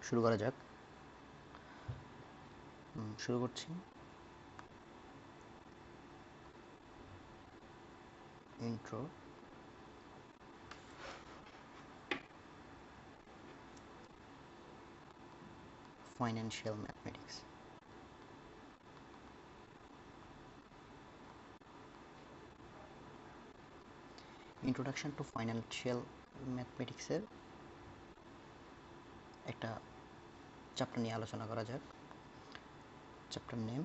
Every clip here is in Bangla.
শুরু করা যাক। শুরু করছি। Intro. Financial mathematics. Introduction to financial ম্যাথমেটিক্সের একটা চ্যাপ্টার নিয়ে আলোচনা করা যাক। Chapter name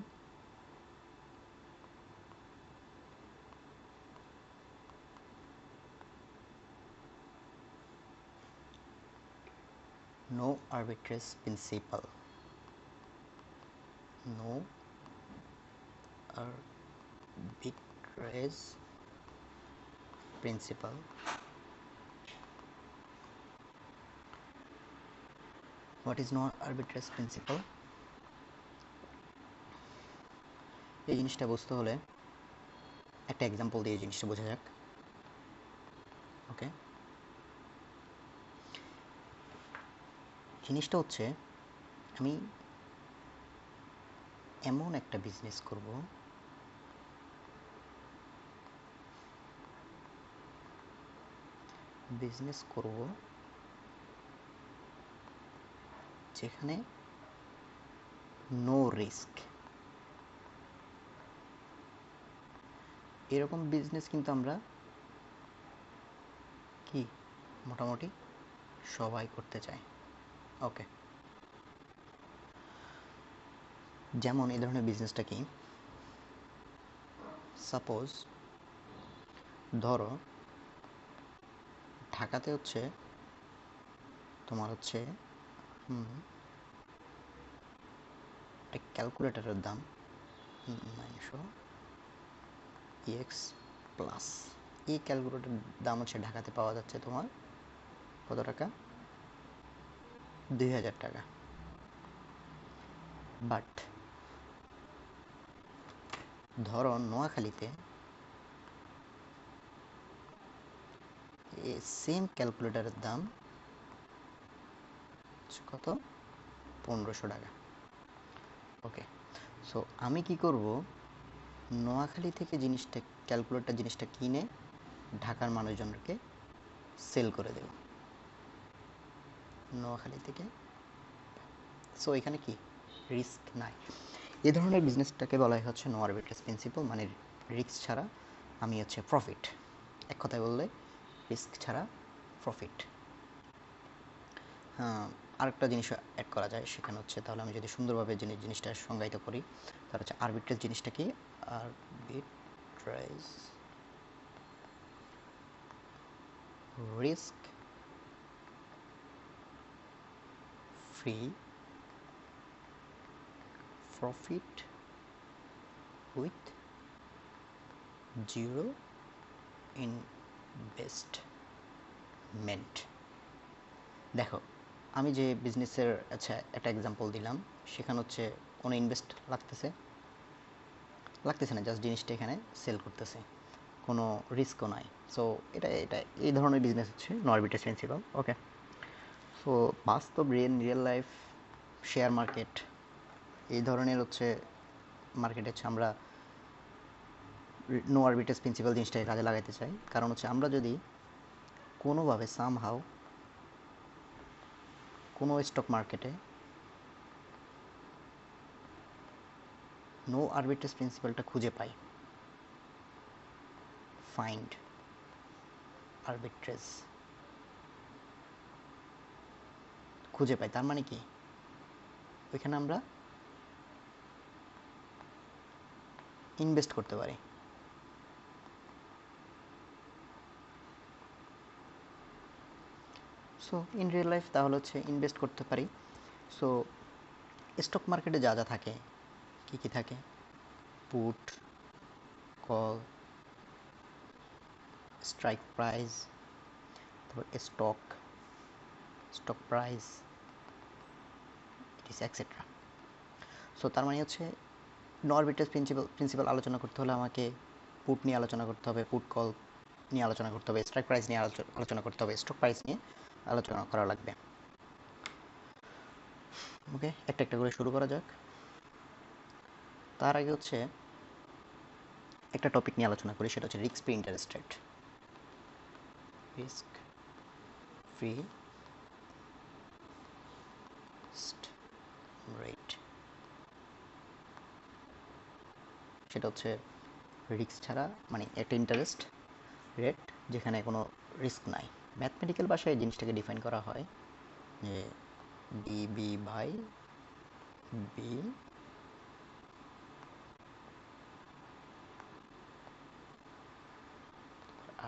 no arbitrage principle. No arbitrage principle. What is no arbitrage principle? এই জিনিসটা বুঝতে হলে একটা এক্সাম্পল দিয়ে এই জিনিসটা বোঝা যাক। ওকে, জিনিসটা হচ্ছে আমি এমন একটা বিজনেস করব যেখানে নো রিস্ক। এরকম বিজনেস কিন্তু আমরা কি মোটামুটি সবাই করতে চাই। ওকে, যেমন এই ধরনের বিজনেসটা কি, সাপোজ ধরো ঢাকাতে হচ্ছে তোমার হচ্ছে একটা ক্যালকুলেটরের দাম 900 EX প্লাস। এই ক্যালকুলেটরের দাম হচ্ছে ঢাকাতে পাওয়া যাচ্ছে তোমার কত টাকা? 2000 টাকা। বাট ধরো নোয়াখালীতে এই সেম ক্যালকুলেটরের দাম কত? 1500 টাকা। ওকে, সো আমি কি করব, নোয়াখালী থেকে ক্যালকুলেটর জিনিসটা কিনে ঢাকার মানুষজনকে সেল করে দেব নোয়াখালী থেকে। সো এখানে কি রিস্ক নাই। এ ধরনের বিজনেসটাকে বলা হচ্ছে নো আরবিট্রেজ প্রিন্সিপাল, মানে রিস্ক ছাড়া আমি হচ্ছে প্রফিট। এক কথায় বললে রিস্ক ছাড়া প্রফিট। আরেকটা জিনিস অ্যাড করা যায় সেখানে হচ্ছে, তাহলে আমি যদি সুন্দরভাবে জিনিসটা সংজ্ঞায়িত করি তাহলে হচ্ছে আরবিট্রেজ জিনিসটা কি? Arbitrage risk free profit with zero investment. দেখো, আমি যে বিজনেসের একটা এক্সাম্পল দিলাম, সেখানে হচ্ছে কোনো ইনভেস্ট লাগতেছে না, জাস্ট জিনিসটা এখানে সেল করতেছে, কোনো রিস্কও নাই। সো এটা এই ধরনের বিজনেস হচ্ছে নো আরবিট্রেজ প্রিন্সিপাল। ওকে, সো বাস্তব রিয়েল লাইফ শেয়ার মার্কেট এই ধরনের হচ্ছে মার্কেটে হচ্ছে আমরা নো আরবিট্রেজ প্রিন্সিপাল জিনিসটাকে কাজে লাগাইতে চাই। কারণ হচ্ছে আমরা যদি কোনোভাবে সামহাও কোনো স্টক মার্কেটে নো আরবিট্রেজ প্রিন্সিপালটা খুঁজে পাই, ফাইন্ড আরবিট্রেজ খুঁজে পাই, তার মানে কি ওইখানে আমরা ইনভেস্ট করতে পারি। সো ইন রিয়েল লাইফ তাহলে হচ্ছে ইনভেস্ট করতে পারি। সো স্টক মার্কেটে যা যা থাকে, কী কী থাকে? পুট, কল, স্ট্রাইক প্রাইস, তারপর স্টক প্রাইস, ইটিস এক্সেট্রা। সো তার মানে হচ্ছে নো আরবিট্রেজ প্রিন্সিপাল আলোচনা করতে হলে আমাকে পুট নিয়ে আলোচনা করতে হবে, পুট কল নিয়ে আলোচনা করতে হবে, স্ট্রাইক প্রাইস নিয়ে আলোচনা করতে হবে, স্টক প্রাইস নিয়ে আলোচনা করা লাগবে। ওকে, একটা একটা করে শুরু করা যাক। তার আগে হচ্ছে একটা টপিক নিয়ে আলোচনা করি, সেটা হচ্ছে risk free interest rate. Risk free rate সেটা হচ্ছে রিস্ক ছাড়া, মানে একটা ইন্টারেস্ট রেট যেখানে কোনো রিস্ক নাই। ম্যাথমেটিক্যাল ভাষায় এই জিনিসটাকে ডিফাইন করা হয় যে ডিবি বাই বি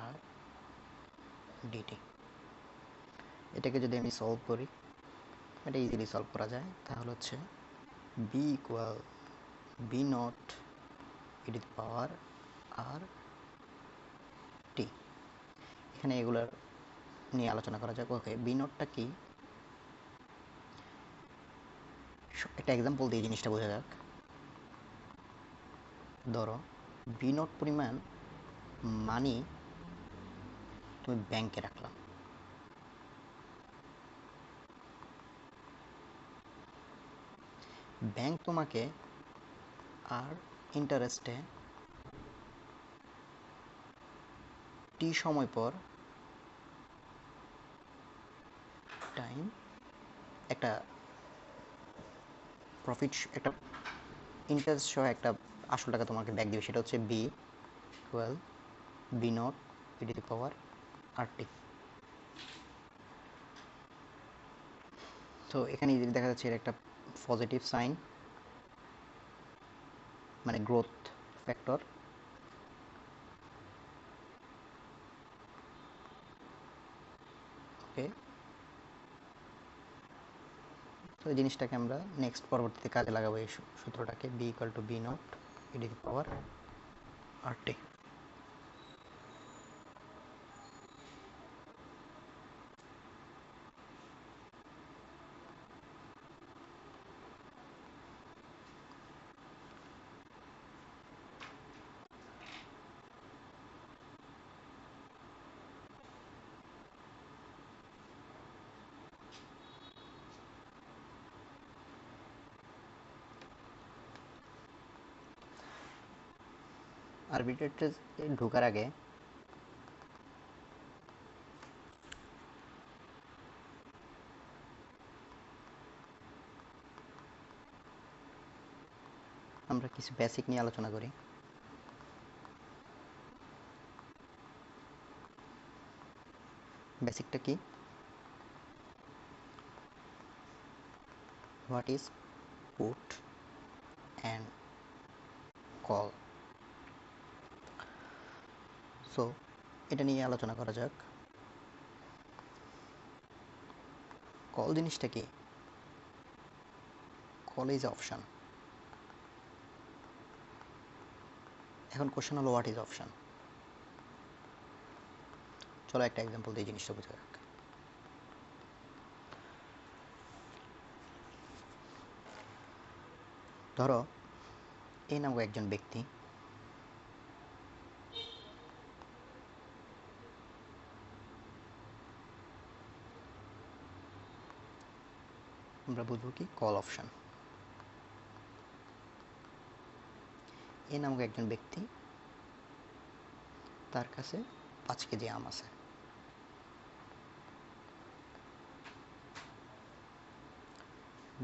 আর ডিটি। এটাকে যদি আমি সলভ করি, এটা ইজিলি সলভ করা যায়। তাহলে হচ্ছে B equal B not E to the power R T. এখানে এগুলোর নিয়ে আলোচনা করা যাক। ওকে, বি নটটা কি, একটা এক্সাম্পল দিয়ে জিনিসটা বোঝা যাক। ধরো বি নট পরিমাণ মানি তুমি ব্যাংকে রাখলাম, ব্যাংক তোমাকে আর ইন্টারেস্টে টি সময় পর টাইম একটা প্রফিট, একটা ইন্টারেস্ট সহ একটা আসল টাকা তোমাকে ব্যাক দিবে। সেটা হচ্ছে B equal B not E to the power R T. তো এখানে ইজিলি দেখা যাচ্ছে এর একটা পজিটিভ সাইন, মানে গ্রোথ ফ্যাক্টর। ওকে, তো এই জিনিসটাকে আমরা নেক্সট পরবর্তীতে কাজে লাগাবো, এই সূত্রটাকে B equal to B not E to the power R T. আরবিট্রেটে ঢোকার আগে আমরা কিছু বেসিক নিয়ে আলোচনা করি। বেসিকটা কি? What is put and call. So এটা নিয়ে আলোচনা করা যাক। কল জিনিসটা কি? Call is option. এখন কোশ্চেন হলো হোয়াট ইজ অপশান। চলো একটা এক্সাম্পল দিয়ে জিনিসটা বোঝা যাক। ধরো এ নামক একজন ব্যক্তি আমরা বুঝবো কি কল অপশান। এ নামক একজন ব্যক্তি, তার কাছে 5 কেজি আম আছে।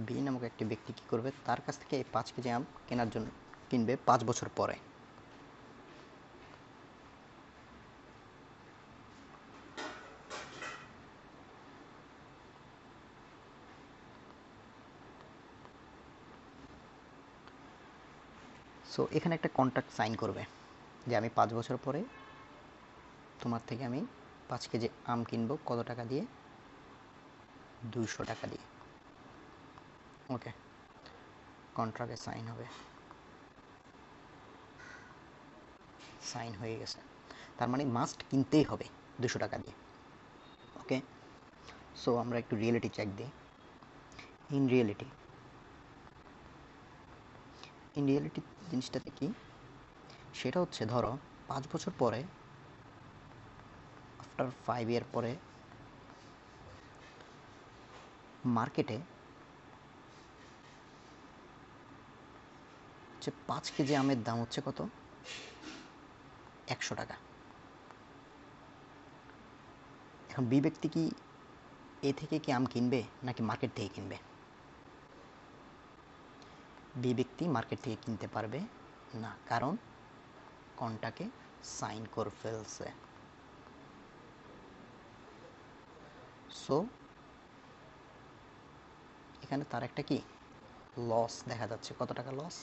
বি নামক একটি ব্যক্তি কি করবে, তার কাছ থেকে এই 5 কেজি আম কেনার জন্য কিনবে 5 বছর পরে। সো এখানে একটা কন্ট্রাক্ট সাইন করবে যে আমি 5 বছর পরে তোমার থেকে আমি 5 কেজি আম কিনবো, কত টাকা দিয়ে? 200 টাকা দিয়ে। ওকে, কন্ট্রাক্টে সাইন হবে, সাইন হয়ে গেছে। তার মানে মাস্ট কিনতেই হবে 200 টাকা দিয়ে। ওকে, সো আমরা একটু রিয়েলিটি চেক দিই। ইন রিয়েলিটি, ইন রিয়েলিটি জিনিসটাতে কি, সেটা হচ্ছে ধরো 5 বছর পরে, আফটার 5 ইয়ার পরে মার্কেটে হচ্ছে 5 কেজি আমের দাম হচ্ছে কত? 100 টাকা। এখন বি ব্যক্তি কি এ থেকে কি আম কিনবে নাকি মার্কেট থেকে কিনবে? বি ব্যক্তি মার্কেট থেকে কিনতে পারবে না, কারণ কন্ট্রাক্টে সাইন করে ফেলছে। সো এখানে তার একটা কি লস দেখা যাচ্ছে। কত টাকা লস?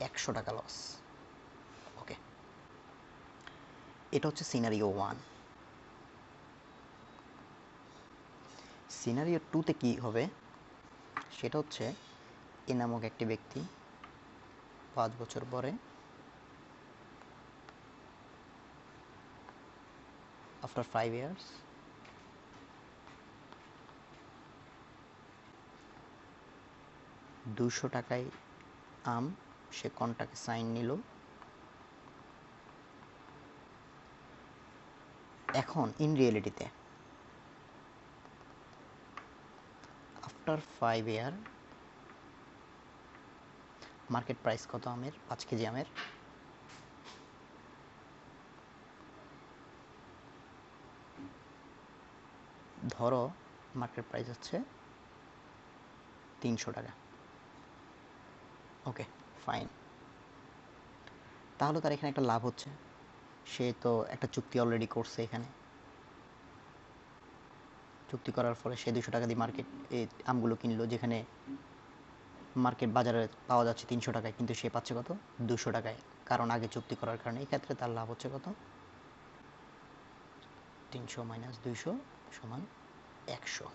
100 টাকা লস। ওকে, এটা হচ্ছে সিনারিও 1। সিনারিও 2তে কি হবে সেটা হচ্ছে, এ নামক একটি ব্যক্তি 5 বছর পরে, আফটার 5 ইয়ার্স, $200 আম সে কন্ট্রাক্টে সাইন নিল। এখন ইন রিয়েলিটিতে আফটার 5 ইয়ার মার্কেট প্রাইস কত আমের? 5 কেজি আমের ধরো মার্কেট প্রাইস হচ্ছে 300 টাকা। ওকে, ফাইন। তাহলে তার এখানে একটা লাভ হচ্ছে, সে তো একটা চুক্তি অলরেডি করছে। এখানে চুক্তি করার ফলে সে 200 টাকা দিয়ে মার্কেট এই আমগুলো কিনলো, যেখানে মার্কেট বাজারে পাওয়া যাচ্ছে 300 টাকায়, কিন্তু সে পাচ্ছে কত? 200 টাকায়, কারণ আগে চুক্তি করার কারণে। এই ক্ষেত্রে তার লাভ হচ্ছে কত? 300 মাইনাস 200 সমান 100।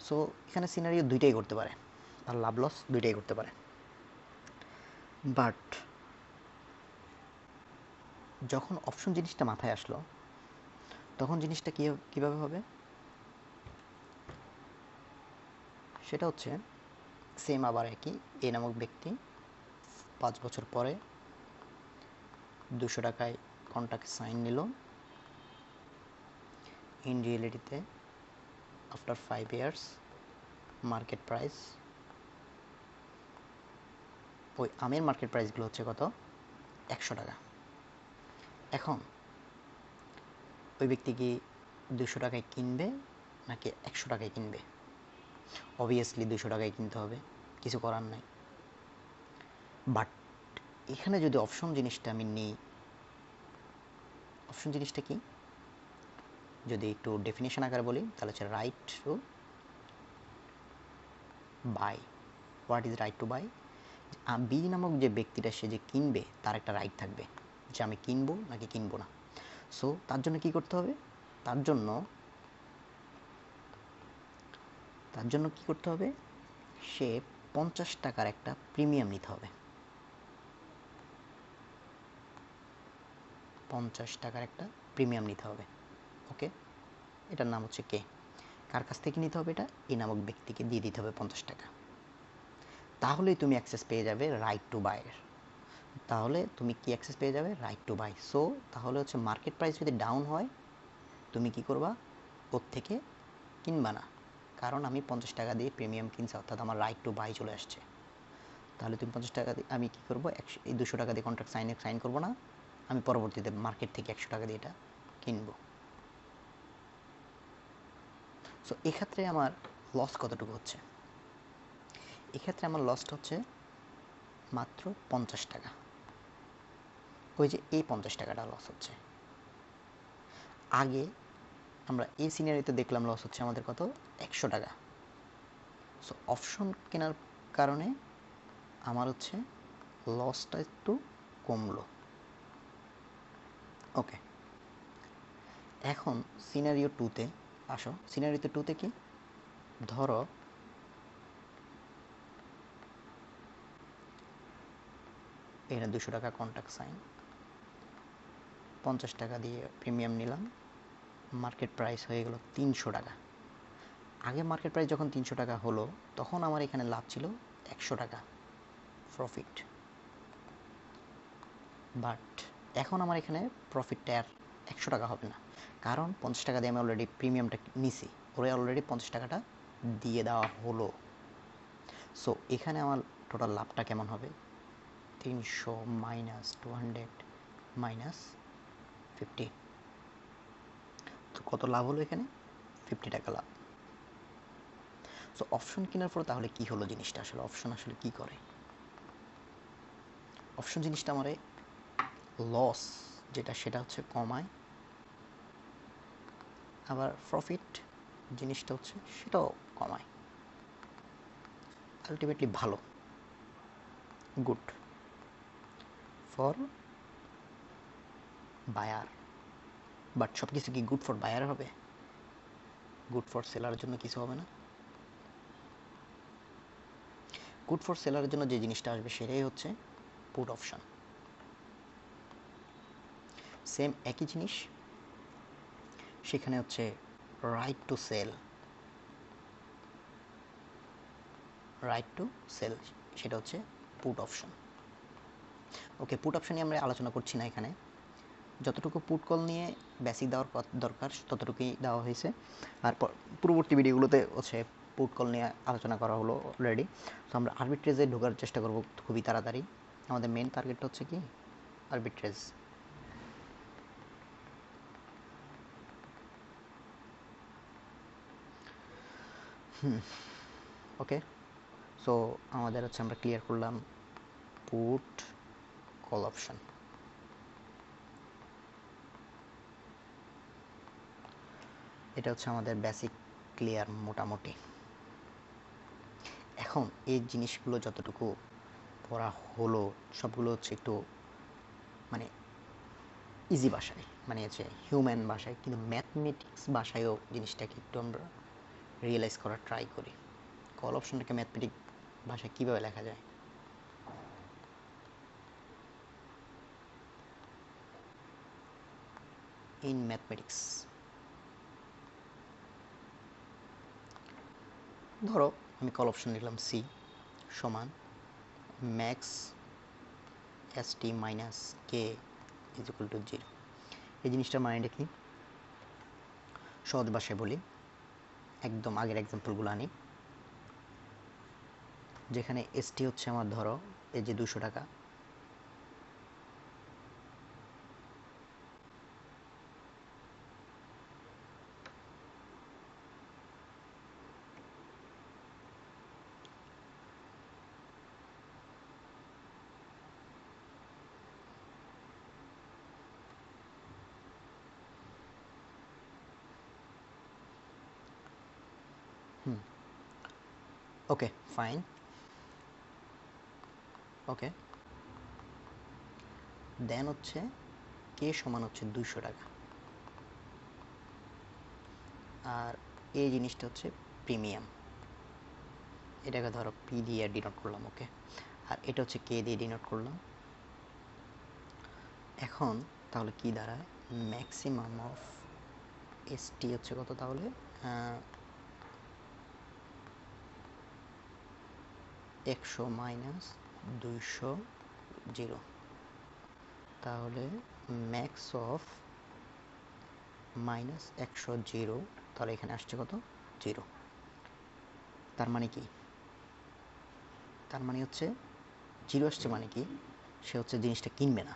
সো এখানে সিনারিও দুইটাই করতে পারে, তার লাভ লস দুইটাই করতে পারে। বাট যখন অপশন জিনিসটা মাথায় আসলো, তখন জিনিসটা কীভাবে হবে সেটা হচ্ছে সেম আবার একই। এ নামক ব্যক্তি 5 বছর পরে 200 টাকায় কন্ট্রাক্ট সাইন নিল। ইন রিয়েলিটিতে আফটার 5 ইয়ার্স মার্কেট প্রাইস, ওই আমের মার্কেট প্রাইসগুলো হচ্ছে কত? 100 টাকা। এখন ওই ব্যক্তি কি 200 টাকায় কিনবে নাকি 100 টাকায় কিনবে? অবভিয়াসলি 200 টাকায় কিনতে হবে, কিছু করার নাই। বাট এখানে যদি অপশন জিনিসটা আমি নিই, অপশন জিনিসটা কি যদি একটু ডেফিনেশন আকারে বলি, তাহলে হচ্ছে right to buy. What is right to buy? B নামক যে ব্যক্তিটা, সে যে কিনবে, তার একটা রাইট থাকবে যে আমি কিনবো নাকি কিনবো না। সো তার জন্য কি করতে হবে? তার জন্য কি করতে হবে? সে 50 টাকার একটা প্রিমিয়াম নিতে হবে। 50 টাকার একটা প্রিমিয়াম নিতে হবে। ওকে, এটার নাম হচ্ছে কে। কার কাছ থেকে নিতে হবে? এটা এই নামক ব্যক্তিকে দিয়ে দিতে হবে 50 টাকা। তাহলেই তুমি অ্যাক্সেস পেয়ে যাবে রাইট টু বাইয়ের। তাহলে তুমি কি অ্যাক্সেস পেয়ে যাবে? Right to by. সো তাহলে হচ্ছে মার্কেট প্রাইস যদি ডাউন হয়, তুমি কি করবা? ওর থেকে কিনবা না, কারণ আমি 50 টাকা দিয়ে প্রিমিয়াম কিনছি, অর্থাৎ আমার রাইট টু বাই চলে আসছে। তাহলে তুমি 50 টাকা দিয়ে, আমি কী করবো? এই 200 টাকা দিয়ে কন্ট্রাক্ট সাইন করবো না, আমি পরবর্তীতে মার্কেট থেকে 100 টাকা দিয়ে এটা কিনবো। সো এক্ষেত্রে আমার লস কতটুকু হচ্ছে? এক্ষেত্রে আমার লসটা হচ্ছে মাত্র 50 টাকা। ওই যে এই 50 টাকাটা লস হচ্ছে। আগে আমরা এই সিনারিতে দেখলাম লস হচ্ছে আমাদের কত? 100 টাকা। সো অপশন কেনার কারণে আমার হচ্ছে লসটা একটু কমলো। ওকে, এখন সিনারিও 2তে আসো। সিনারিও 2তে কি? ধরো এখানে 200 টাকা কন্ট্রাক্ট সাইন, 50 টাকা দিয়ে প্রিমিয়াম নিলাম, মার্কেট প্রাইস হয়ে গেল 300 টাকা। আগে মার্কেট প্রাইস যখন 300 টাকা হলো, তখন আমার এখানে লাভ ছিল 100 টাকা প্রফিট। বাট এখন আমার এখানে প্রফিটটা আর 100 টাকা হবে না, কারণ 50 টাকা দিয়ে আমি অলরেডি প্রিমিয়ামটা নিছি, ওরে অলরেডি 50 টাকাটা দিয়ে দেওয়া হলো। সো এখানে আমার টোটাল লাভটা কেমন হবে? 300 মাইনাস 200 মাইনাস 50, তো কত লাভ হলো এখানে? 50 টাকা লাভ। সো অপশন কেনার পর তাহলে কি হলো জিনিসটা? আসলে অপশন আসলে কি করে? অপশন জিনিসটা আমারে লস যেটা সেটা হচ্ছে কমায়, আবার প্রফিট জিনিসটা হচ্ছে সেটাও কমায়। আলটিমেটলি ভালো, গুড ফর বায়ার। বাট সব কিছু কি গুড ফর বায়ার হবে? গুড ফর সেলারের জন্য কিছু হবে না। গুড ফর সেলারের জন্য যে জিনিসটা আসবে সেটাই হচ্ছে পুট অপশন। সেম একই জিনিস, সেখানে হচ্ছে right to sell, right to sell সেটা হচ্ছে put option. Okay, put option নিয়ে আমরা আলোচনা করছি না এখানে, যতটুকু পুট কল নিয়ে বেসিক দেওয়ার দরকার ততটুকুই দেওয়া হয়েছে। আর পূর্ববর্তী ভিডিওগুলোতে হচ্ছে পুট কল নিয়ে আলোচনা করা হলো অলরেডি। তো আমরা আরবিট্রেজে ঢোকার চেষ্টা করব খুবই তাড়াতাড়ি। আমাদের মেন টার্গেটটা হচ্ছে কি? আরবিট্রেজ। ওকে, সো আমাদের হচ্ছে আমরা ক্লিয়ার করলাম পুট কল অপশন। এটা হচ্ছে আমাদের বেসিক ক্লিয়ার মোটামুটি। এখন এই জিনিসগুলো যতটুকু পড়া হলো সবগুলো হচ্ছে একটু মানে ইজি ভাষায়, মানে হচ্ছে হিউম্যান ভাষায়, কিন্তু ম্যাথমেটিক্স ভাষায়ও জিনিসটাকে একটু আমরা রিয়েলাইজ করার ট্রাই করি। কল অপশনটাকে ম্যাথমেটিক ভাষায় কীভাবে লেখা যায়? ইন ম্যাথমেটিক্স, ধরো আমি কল অপশন লিখলাম সি সমান max S T minus K is equal to 0। এই জিনিসটার মানেটা কি? সহজ ভাষায় বলি, একদম আগের এক্সাম্পলগুলো আনি। যেখানে এস টি হচ্ছে আমার ধরো এই যে 200 টাকা, ওকে ফাইন, ওকে দেন হচ্ছে কে সমান হচ্ছে 200 টাকা, আর এই জিনিসটা হচ্ছে প্রিমিয়াম, এটাকে ধরো পি দিয়ে ডিনোট করলাম। ওকে, আর এটা হচ্ছে কে দিয়ে ডিনোট করলাম। এখন তাহলে কি দাঁড়ায়? ম্যাক্সিমাম অফ এস টি হচ্ছে কত তাহলে? 100 মাইনাস 200 0, তাহলে ম্যাক্স অফ মাইনাস 100 0, তাহলে এখানে আসছে কত? 0। তার মানে কি? তার মানে হচ্ছে 0 আসছে মানে কি? সে হচ্ছে জিনিসটা কিনবে না।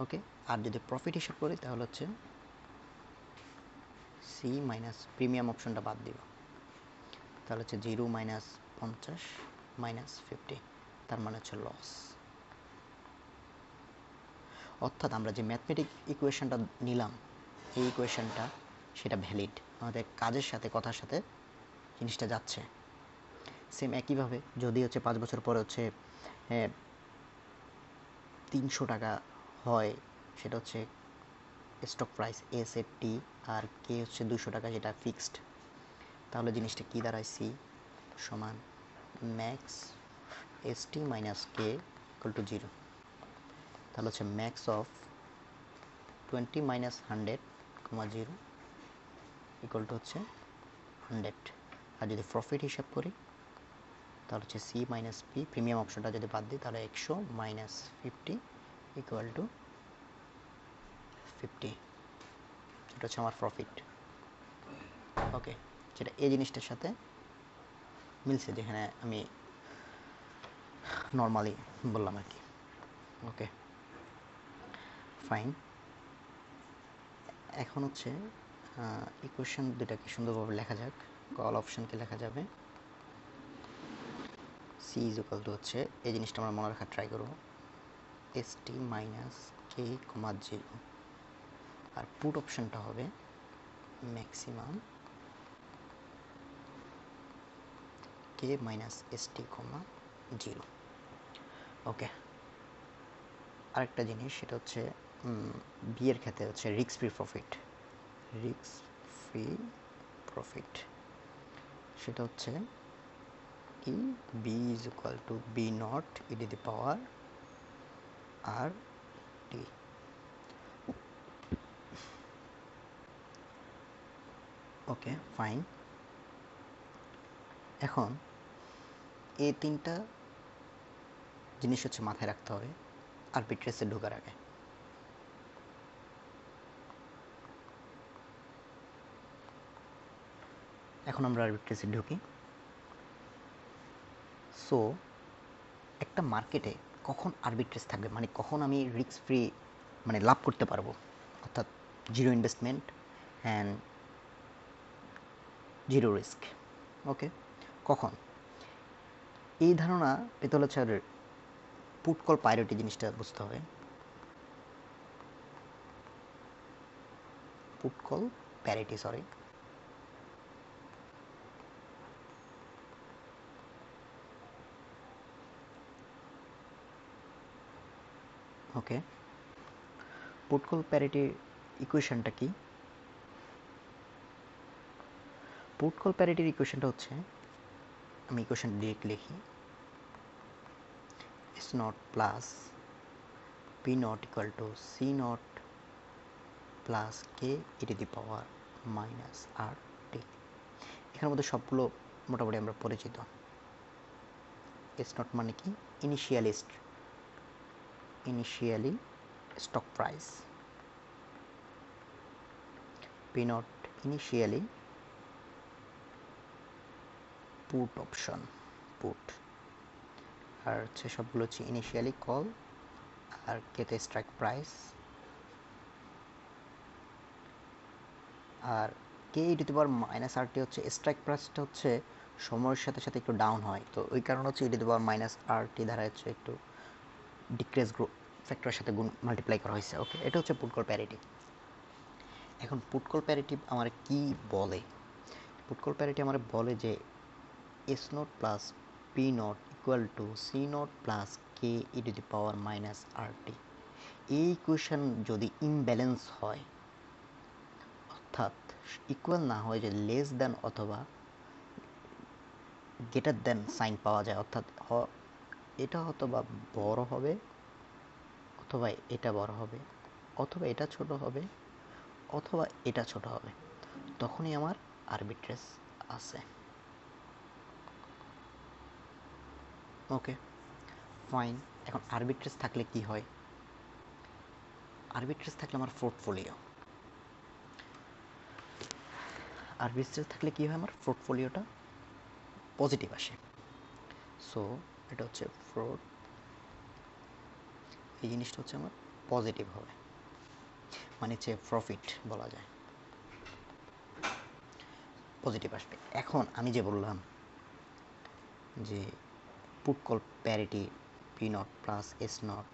ওকে, আর যদি প্রফিট হিসাব করি তাহলে হচ্ছে সি মাইনাস প্রিমিয়াম অপশনটা বাদ দিব, তাহলে হচ্ছে 0 মাইনাস 50 মাইনাস 50, তার মানে হচ্ছে লস। অর্থাৎ আমরা যে ম্যাথমেটিক ইকুয়েশনটা নিলাম, এই ইকুয়েশনটা সেটা ভ্যালিড, আমাদের কাজের সাথে কথার সাথে জিনিসটা যাচ্ছে। সেম একইভাবে যদি হচ্ছে 5 বছর পরে হচ্ছে 300 টাকা হয়, সেটা হচ্ছে stock price S F T, আর কে হচ্ছে 200 টাকা, যেটা ফিক্সড, তাহলে জিনিসটা কী দাঁড়ায়? সি সমান max S T minus K equal to 0, তাহলে হচ্ছে max of 20 minus 100 0 equal to হচ্ছে 100। আর যদি প্রফিট হিসাব করি তাহলে হচ্ছে সি মাইনাস পি, প্রিমিয়াম অপশনটা যদি বাদ দিই তাহলে 100 মাইনাস 50 ইকুয়াল টু 50, এটা হচ্ছে আমার প্রফিট। ওকে, যেটা এই জিনিসটার সাথে মিলছে, যেখানে আমি নর্মালি বললাম আর কি। ওকে, ফাইন। এখন হচ্ছে ইকুয়েশন দুটাকে সুন্দরভাবে লেখা যাক। কল অপশানকে লেখা যাবে সি ইজ ইকুয়াল টু হচ্ছে, এই জিনিসটা আমরা মনে রাখার ট্রাই করবো, S T minus K comma zero, আর পুট অপশানটা হবে maximum K minus S T comma zero. Okay, আরেকটা জিনিস সেটা হচ্ছে বি এর ক্ষেত্রে হচ্ছে risk free profit. Risk free profit সেটা হচ্ছে কি, B is equal to B not E to the power R T. Okay, fine. এখন এই তিনটা জিনিস হচ্ছে মাথায় রাখতে হবে আরবিট্রেসে ঢোকার আগে। এখন আমরা আরবিট্রেসে ঢুকি। সো একটা মার্কেটে কখন আরবিট্রেস থাকবে, মানে কখন আমি রিস্ক ফ্রি মানে লাভ করতে পারবো, অর্থাৎ zero investment and zero risk. Okay, কখন এই ধারণা পেতে হলে হচ্ছে পুট কল প্রায়োরিটি জিনিসটা বুঝতে হবে। Put call parity, sorry, okay. Put call parity ইকুয়েশনটা কি? পুট কল প্যারিটির ইকুয়েশনটা হচ্ছে, আমি ইকুয়েশন ডিরেক্ট লিখি, S not plus P not equal to C not plus K E to the power minus R T. এখানের মধ্যে সবগুলো মোটামুটি আমরা পরিচিত। এস নট মানে কি, initially stock price, P not initially put option, put, আর হচ্ছে সবগুলো হচ্ছে ইনিশিয়ালি কল, আর কেতে স্ট্রাইক প্রাইস, আর K E to the power minus R T হচ্ছে স্ট্রাইক প্রাইসটা হচ্ছে সময়ের সাথে সাথে একটু ডাউন হয়, তো ওই কারণে হচ্ছে ই to the power minus R টি দ্বারা হচ্ছে একটু ডিক্রিজ গ্রো ফ্যাক্টরের সাথে গুণ মাল্টিপ্লাই করা হয়েছে। ওকে, এটা হচ্ছে পুট কল প্যারিটি। এখন পুট কল প্যারিটি আমার কি বলে? পুট কল প্যারিটি আমার বলে যে S not plus P not equal to C not plus K E to the power minus R T. এই ইকুয়েশন যদি ইমব্যালেন্স হয়, অর্থাৎ ইকুয়াল না হয়, যে লেস দ্যান অথবা গ্রেটার দ্যান সাইন পাওয়া যায়, অর্থাৎ এটা হয়তো বা বড় হবে, অথবা এটা বড় হবে, অথবা এটা ছোট হবে, অথবা এটা ছোট হবে, তখনই আমার আরবিট্রেস আছে। ওকে, ফাইন। এখন আরবিট্রেস থাকলে কি হয়? আরবিট্রেস থাকলে আমার আরবিট্রেস থাকলে কি হয়, আমার পোর্টফোলিওটা পজিটিভ আসে। সো এটা হচ্ছে ফ্রড, এই জিনিসটা হচ্ছে আমার পজিটিভ হবে, মানে হচ্ছে প্রফিট বলা যায়, পজিটিভ আসবে। এখন আমি যে বললাম যে put call parity P not plus S not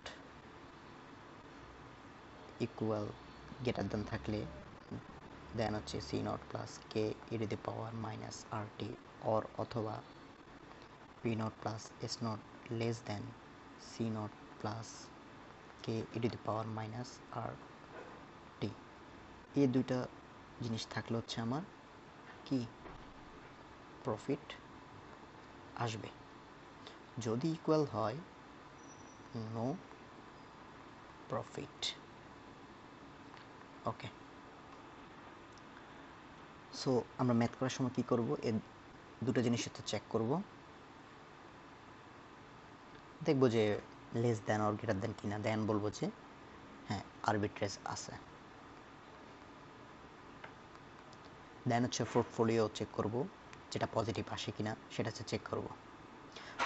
equal greater than থাকলে দেন হচ্ছে C not plus K E to the power minus R T, or অথবা P not plus S not less than C not plus K E to the power minus R T. এই দুইটা জিনিস থাকলে হচ্ছে আমার কি প্রফিট আসবে। যদি ইকুয়াল হয়, নো প্রফিট। ওকে, সো আমরা ম্যাথ করার সময় কী করবো, এর দুটো জিনিস তো চেক করব, দেখব যে লেস দেন অর গ্রেটার দেন কিনা, দেন বলবো যে হ্যাঁ আরবিট্রেস আছে। দেন হচ্ছে পোর্টফোলিও চেক করব, যেটা পজিটিভ আসে কিনা সেটা হচ্ছে চেক করব।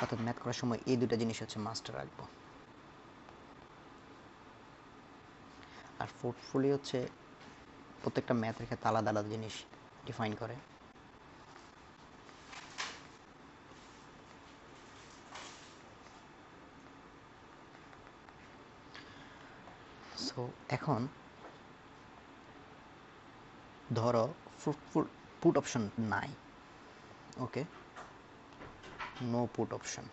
অর্থাৎ ম্যাথ করার সময় এই দুটো জিনিস হচ্ছে মাস্টার রাখবো। আর পোর্টফোলিও হচ্ছে প্রত্যেকটা ম্যাথের ক্ষেত্রে আলাদা আলাদা জিনিস ডিফাইন করে। সো এখন ধরো ফ্রুটফুল পুট অপশন নাই, ওকে, নো পুট অপশন,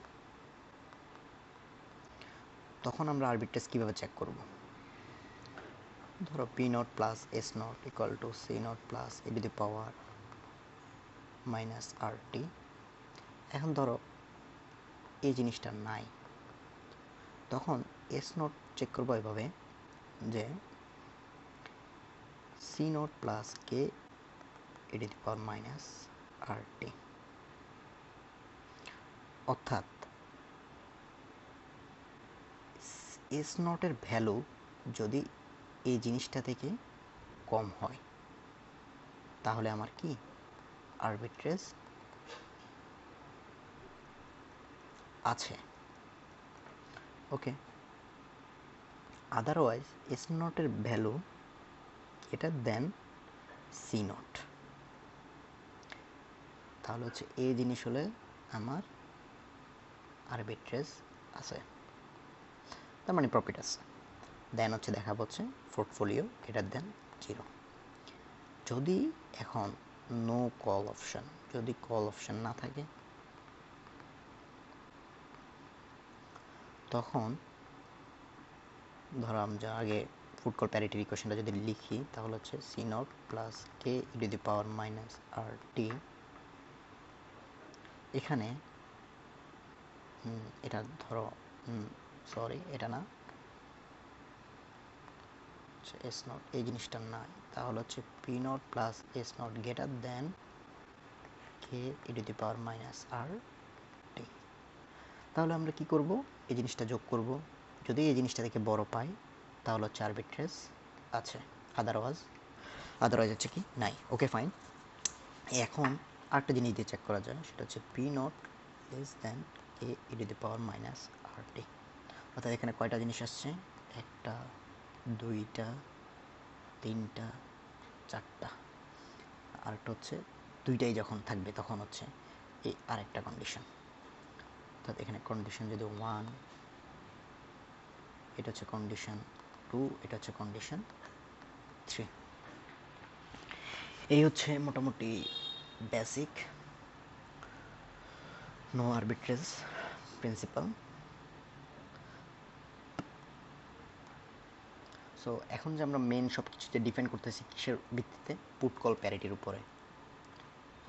তখন আমরা আরবিট্রেজ কীভাবে চেক করব? ধরো P not plus S not equal to C not plus E to the power minus R T. এখন ধরো এই জিনিসটা নাই, তখন এস নট চেক করবো এভাবে যে C not plus K E to the power minus R T. অর্থাৎ এস নটের ভ্যালু যদি এই জিনিসটা থেকে কম হয় তাহলে আমার কি আরবিট্রেজ আছে, ওকে। আদারওয়াইজ এস নটের ভ্যালু এটা দেন সি নট, তাহলে হচ্ছে এই জিনিস হলে আমার আরবিট্রেজ আছে, তার মানে প্রফিট আছে। দেন হচ্ছে দেখাবো হচ্ছে পোর্টফোলিও গ্রেটার দেন 0। যদি এখন নো কল অপশন, যদি কল অপশন না থাকে তখন ধরো আমরা আগে ফুড কল প্যারিটির ইকুয়েশনটা যদি লিখি তাহলে হচ্ছে C not plus K E to the power minus R T. এখানে এটা ধরো সরি এটা না, এস নট এই জিনিসটা নাই, তাহলে হচ্ছে P not plus S not greater than K E to the power minus R T. তাহলে আমরা কি করব? এই জিনিসটা যোগ করব, যদি এই জিনিসটা থেকে বড় পাই তাহলে হচ্ছে আরবিট্রেজ আছে, আদারওয়াইজ হচ্ছে কি নাই, ওকে ফাইন। এখন আরেকটা জিনিস দিয়ে চেক করা যায়, সেটা হচ্ছে P not less than K E to the power minus R T. অর্থাৎ এখানে কয়টা জিনিস আসছে? একটা, দুইটা, তিনটা, চারটা, আরেকটা হচ্ছে দুইটাই যখন থাকবে তখন হচ্ছে এই আরেকটা কন্ডিশন। অর্থাৎ এখানে কন্ডিশন যদি 1, এটা হচ্ছে কন্ডিশন 2, এটা হচ্ছে কন্ডিশন 3। এই হচ্ছে মোটামুটি basic no arbitrage principle. So এখন যে আমরা মেন সব কিছুতে ডিপেন্ড করতেছি কিসের ভিত্তিতে? পুট কল প্যারিটির উপরে।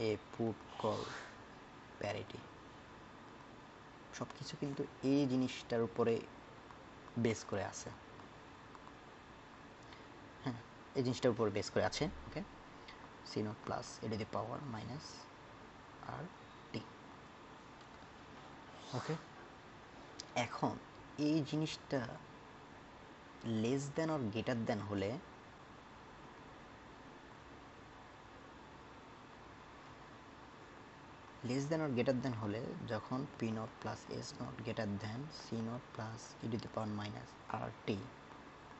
এ পুট কল প্যারিটি সব কিছু কিন্তু এই জিনিসটার উপরে বেস করে আছে, হ্যাঁ, এই জিনিসটার উপর বেস করে আছে, okay. C not plus E to the power minus R T, okay. এখন এই জিনিসটা less than or greater than হলে যখন P not plus S not greater than C not plus E to the power minus R T,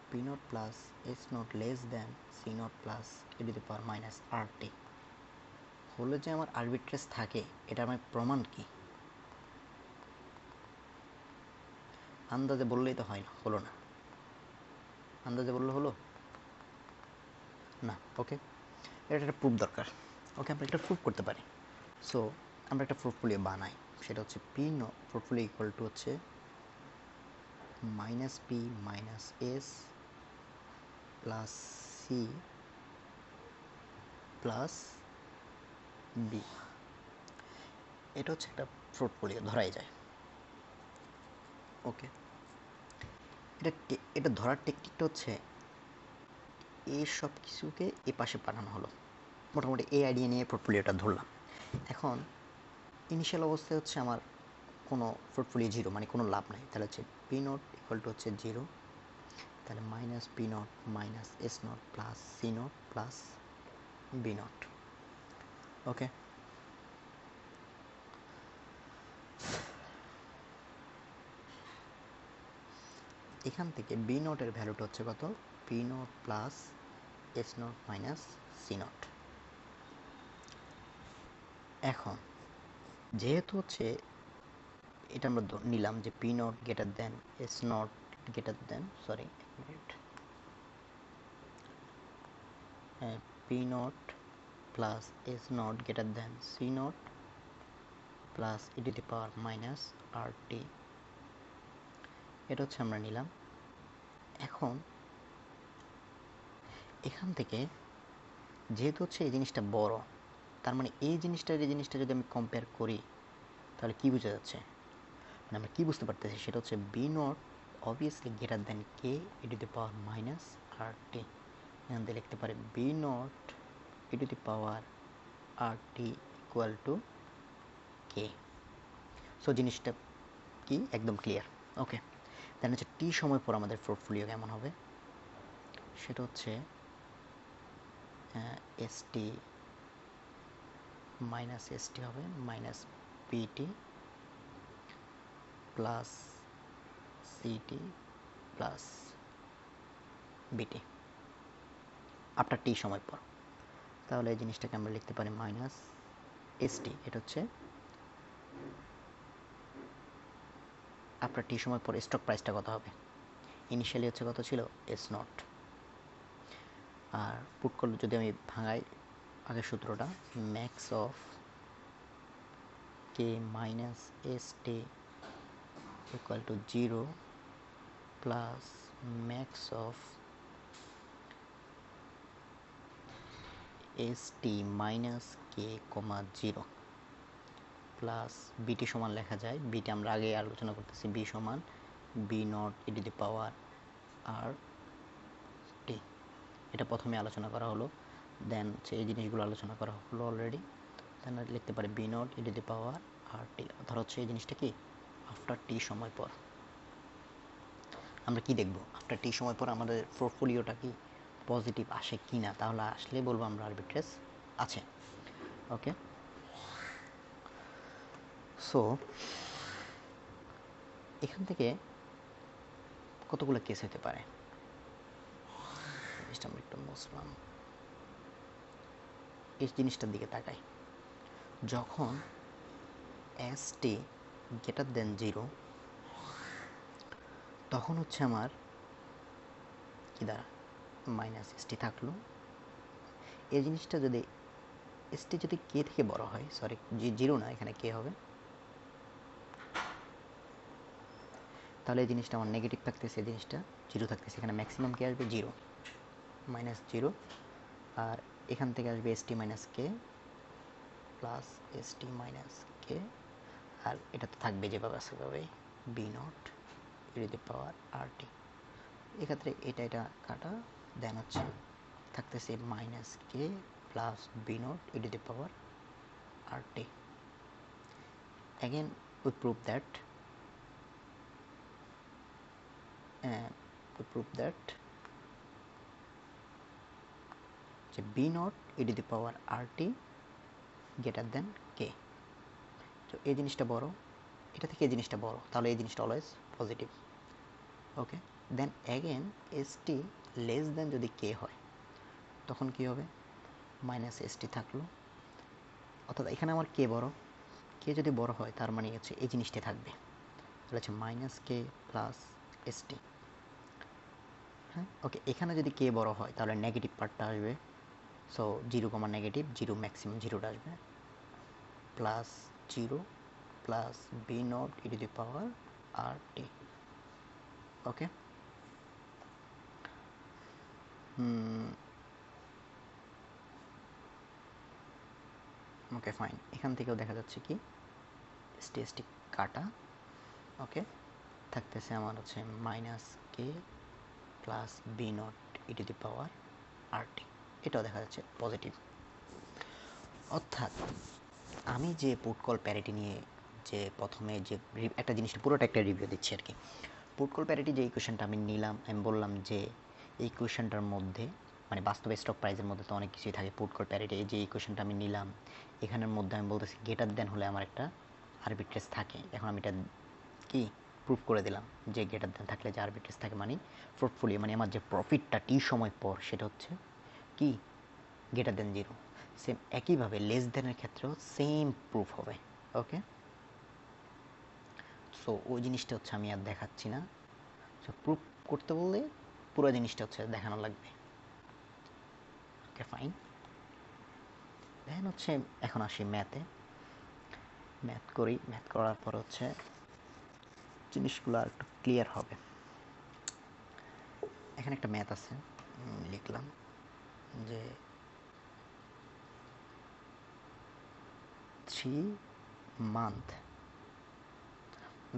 P not plus S not less than C not plus E to the power minus R T হলে যে আমার আরবিট্রেজ থাকে, এটা আমার প্রমাণ কি? আন্দাজে বললেই তো হয় না, হলো না, আন্দাজে বললে হলো না, ওকে। এটা একটা প্রুফ দরকার, ওকে। আমরা একটা প্রুফ করতে পারি। সো আমরা একটা পোর্টফোলিও বানাই, সেটা হচ্ছে পি পোর্টফোলিও ইকুয়াল টু হচ্ছে minus P minus S plus C plus B. এটা হচ্ছে একটা পোর্টফোলিও ধরাই যায়, ওকে। এটা ধরার টেকনিকটা হচ্ছে এই সব কিছুকে এ পাশে পাঠানো হলো, মোটামুটি এই আইডিয়া নিয়ে পোর্টফোলিওটা ধরলাম। এখন ইনিশিয়াল অবস্থায় হচ্ছে আমার কোনো পোর্টফোলিও 0, মানে কোনো লাভ নাই, তাহলে হচ্ছে পি নট ইকুয়াল টু হচ্ছে 0, তাহলে minus P not minus S not plus C not plus B not, okay. এখান থেকে বি নটের ভ্যালুটা হচ্ছে কত, P not plus S not minus C not. এখন যেহেতু হচ্ছে এটা আমরা নিলাম যে P not greater than S not greater than, sorry এক minute, P not plus S not greater than C not plus E to the power minus R T, এটা হচ্ছে আমরা নিলাম। এখন এখান থেকে যেহেতু হচ্ছে এই জিনিসটা বড়, তার মানে এই জিনিসটা যদি আমি কম্পেয়ার করি তাহলে কি বোঝা যাচ্ছে, মানে আমরা কি বুঝতে পারতেছি সেটা হচ্ছে B not obviously greater than K E to the power minus R T. এখান থেকে লিখতে পারি B not E to the power R T equal to K. So জিনিসটা কি একদম ক্লিয়ার। ওকে, দেন হচ্ছে টি সময় পর আমাদের পোর্টফোলিও কেমন হবে, সেটা হচ্ছে S T minus S T হবে minus PT plus CT plus BT after T সময় পর। তাহলে এই জিনিসটাকে আমরা লিখতে পারি মাইনাস এস টি, এটা হচ্ছে আফটার টি সময় পর স্টক প্রাইসটা কত হবে, ইনিশিয়ালি হচ্ছে কত ছিল এস নট, আর পুট কল যদি আমি ভাঙাই আগের সূত্রটা, max of K minus S T equal to 0 plus max of S T minus K comma 0 plus BT সমান লেখা যায়, বিটি আমরা আগে আলোচনা করতেছি, বি সমান B not E to the power R T, এটা প্রথমে আলোচনা করা হলো, দেন হচ্ছে এই জিনিসগুলো আলোচনা করা হলো অলরেডি। দেন লিখতে পারি B not E to the power R T, অর্থাৎ হচ্ছে এই জিনিসটা কি আফটার টি সময় পর। আমরা কি দেখব আফটার টি সময় পর আমাদের পোর্টফোলিওটা কি পজিটিভ আসে কি না, তাহলে আসলে বলবো আমরা আরবিট্রেজ আছে। ওকে, সো এখান থেকে কতগুলো কেস হতে পারে, জিনিসটা আমরা একটু বুঝলাম। এই জিনিসটার দিকে তাকাই, যখন এস টি গ্রেটার দেন 0 তখন হচ্ছে আমার কি দ্বারা মাইনাস এস টি থাকলো, এই জিনিসটা যদি এস টি যদি কে থেকে বড় হয়, সরি জিরো না এখানে কে হবে, তাহলে এই জিনিসটা আমার নেগেটিভ থাকতেছে, এই জিনিসটা জিরো থাকতেছে, এখানে ম্যাক্সিমাম কে আসবে 0 মাইনাস 0, আর এখান থেকে আসবে S T minus K plus S T minus K, আর এটা তো থাকবে যেভাবে আছে সেভাবেই B not E to the power R T. এক্ষেত্রে এটা কাটা, দেন হচ্ছে থাকতেছে minus K plus B not E to the power R T. Again we prove that যে B not E to the power R T greater than K. তো এই জিনিসটা বড়, এটা থেকে এই জিনিসটা বড়, তাহলে এই জিনিসটা always positive. Okay, then again S T less than যদি কে হয় তখন কি হবে, মাইনাস এস টি থাকলো, অর্থাৎ এখানে আমার কে বড়, কে যদি বড় হয় তার মানে হচ্ছে এই জিনিসটা থাকবে, তাহলে হচ্ছে মাইনাস কে প্লাস এস টি। হ্যাঁ, ওকে, এখানে যদি কে বড় হয় তাহলে নেগেটিভ পার্টটা আসবে, সো 0, নেগেটিভ 0 ম্যাক্সিমাম 0টা আসবে, plus 0 plus B not E to the power R T. Okay, okay fine, এখান থেকেও দেখা যাচ্ছে কি স্টেজটি কাটা। ওকে, থাকতেছে আমার হচ্ছে minus K plus B not E to the power R T, এটাও দেখা যাচ্ছে পজিটিভ। অর্থাৎ আমি যে পুট কল প্যারিটি নিয়ে যে প্রথমে যে একটা জিনিসটা পুরোটা একটা রিভিউ দিচ্ছি আর কি, পুট কল প্যারিটি যে ইকুয়েশনটা আমি নিলাম, আমি বললাম যে এই ইকুয়েশনটার মধ্যে মানে বাস্তবে স্টক প্রাইসের মধ্যে তো অনেক কিছুই থাকে, পুট কল প্যারিটি এই যে ইকুয়েশনটা আমি নিলাম এখানের মধ্যে আমি বলতেছি গ্রেটার দেন হলে আমার একটা আরবিট্রেজ থাকে। এখন আমি এটা কি প্রুফ করে দিলাম যে গ্রেটার দেন থাকলে যে আরবিট্রেজ থাকে মানে পোর্টফোলিও মানে আমার যে প্রফিটটা টি সময় পর সেটা হচ্ছে কি গ্রেটার দেন জিরো। সেম একইভাবে লেস দেনের ক্ষেত্রেও সেম প্রুফ হবে। ওকে, সো ওই জিনিসটা হচ্ছে আমি আর দেখাচ্ছি না। সো প্রুফ করতে বললে পুরো জিনিসটা হচ্ছে দেখানো লাগবে। ওকে ফাইন, দেন হচ্ছে এখন আসি ম্যাথে। ম্যাথ করি, ম্যাথ করার পর হচ্ছে জিনিসগুলো আর একটু ক্লিয়ার হবে। এখানে একটা ম্যাথ আছে, লিখলাম যে 3 মান্থ,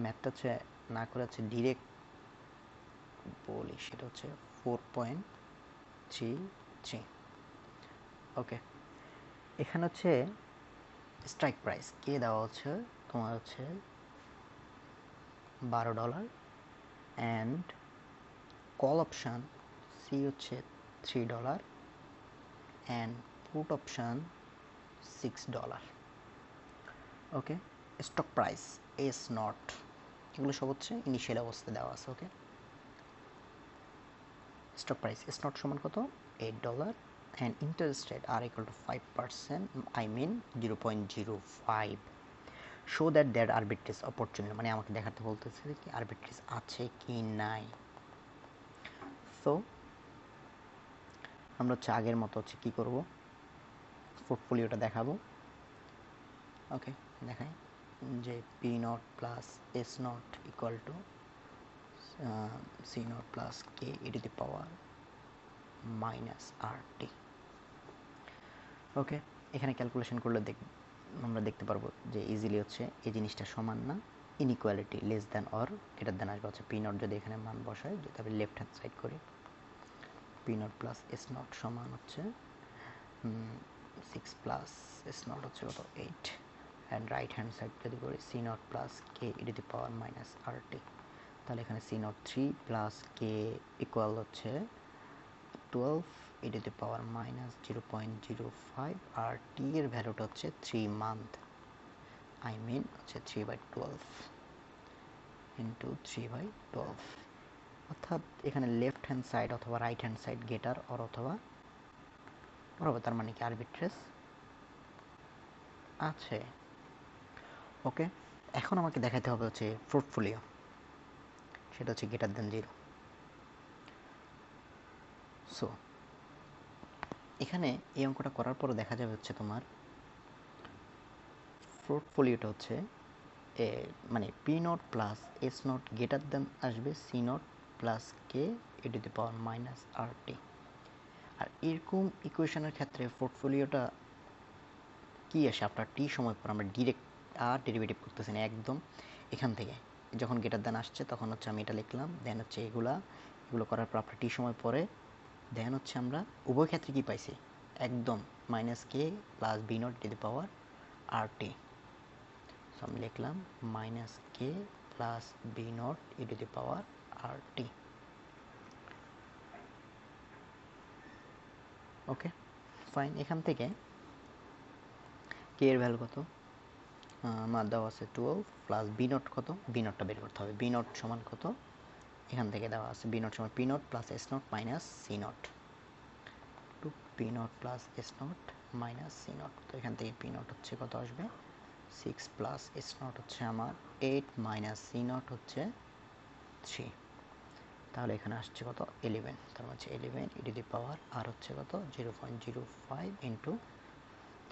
ম্যাথটা হচ্ছে না করে হচ্ছে ডিরেক্ট বলি, সেটা হচ্ছে 4.33। ওকে, এখানে হচ্ছে স্ট্রাইক প্রাইস কে দেওয়া হচ্ছে তোমার হচ্ছে $12 অ্যান্ড কল অপশান সি হচ্ছে $3 and put option $6। Okay, stock price S naught, এগুলো সব হচ্ছে ইনিশিয়াল অবস্থায় দেওয়া আছে। Okay, stock price S naught সমান কত $8 and interest rate R equal to 5%, I mean 0.05। Show that that arbitrage opportunity, মানে আমাকে দেখাতে বলতেছে কি আরবিট্রেজ আছে কি নাই। সো আমরা হচ্ছে আগের মতো হচ্ছে কী করবো, পোর্টফোলিওটা দেখাবো। ওকে, দেখাই যে P not plus S not equal to C not plus K E to the power minus R T. Okay, এখানে ক্যালকুলেশন করলে আমরা দেখতে পারবো যে ইজিলি হচ্ছে এই জিনিসটা সমান না, inequality less than or greater than আসবে হচ্ছে পি নট। যদি এখানে মান বসাই, যদি আমি লেফট হ্যান্ড সাইড করি, P not plus S naught সমান হচ্ছে 6 প্লাস এস নট হচ্ছে কত 8, অ্যান্ড রাইট হ্যান্ড সাইড যদি করি C not plus K E to the power minus R T, তাহলে এখানে C not 3 plus K equal হচ্ছে 12 ই টু দি পাওয়ার মাইনাস 0.05, আর টি এর ভ্যালুটা হচ্ছে 3 মান্থ, আই মিন হচ্ছে 3/12 ইন্টু 3/12। অর্থাৎ এখানে লেফট হ্যান্ড সাইড অথবা রাইট হ্যান্ড সাইড গেটার অথবা তার মানে কি আরবিট্রেজ আছে। ওকে, এখন আমাকে দেখাতে হবে হচ্ছে পোর্টফোলিও, সেটা হচ্ছে গ্রেটার দেন জিরো। সো এখানে এই অঙ্কটা করার পর দেখা যাবে হচ্ছে তোমার পোর্টফোলিওটা হচ্ছে মানে P not plus S not greater than আসবে C not plus K E to the power minus R T. আর এরকম ইকুয়েশনের ক্ষেত্রে পোর্টফোলিওটা কি আসে আপনার টি সময় পর, আমরা ডিরেক্ট আর ডেরিভেটিভ করতেছি না, একদম এখান থেকে যখন গ্রেটার দেন আসছে তখন হচ্ছে আমি এটা লিখলাম, দেন হচ্ছে এগুলো করার পর আপনার টি সময় পরে দেন হচ্ছে আমরা উভয় ক্ষেত্রে কি পাইছি, একদম minus K plus B naught to the power R T. So আমি লিখলাম minus K plus B not E to the power R T. Okay fine, এখান থেকে কে এর ভ্যালু কত আমার দেওয়া আছে 12 প্লাস বি নট কত, বি নটটা বের করতে হবে, বি নট সমান কত এখান থেকে দেওয়া আছে, বি নট সমান P not plus S not minus C naught, to P not plus S not minus C naught. তো এখান থেকে পি নট হচ্ছে কত আসবে 6 প্লাস এস নট হচ্ছে আমার 8 মাইনাস সি নট হচ্ছে 3, তাহলে এখানে আসছে কত 11, তার মানে হচ্ছে 11 ই টু দি পাওয়ার আর হচ্ছে কত 0.05 ইন্টু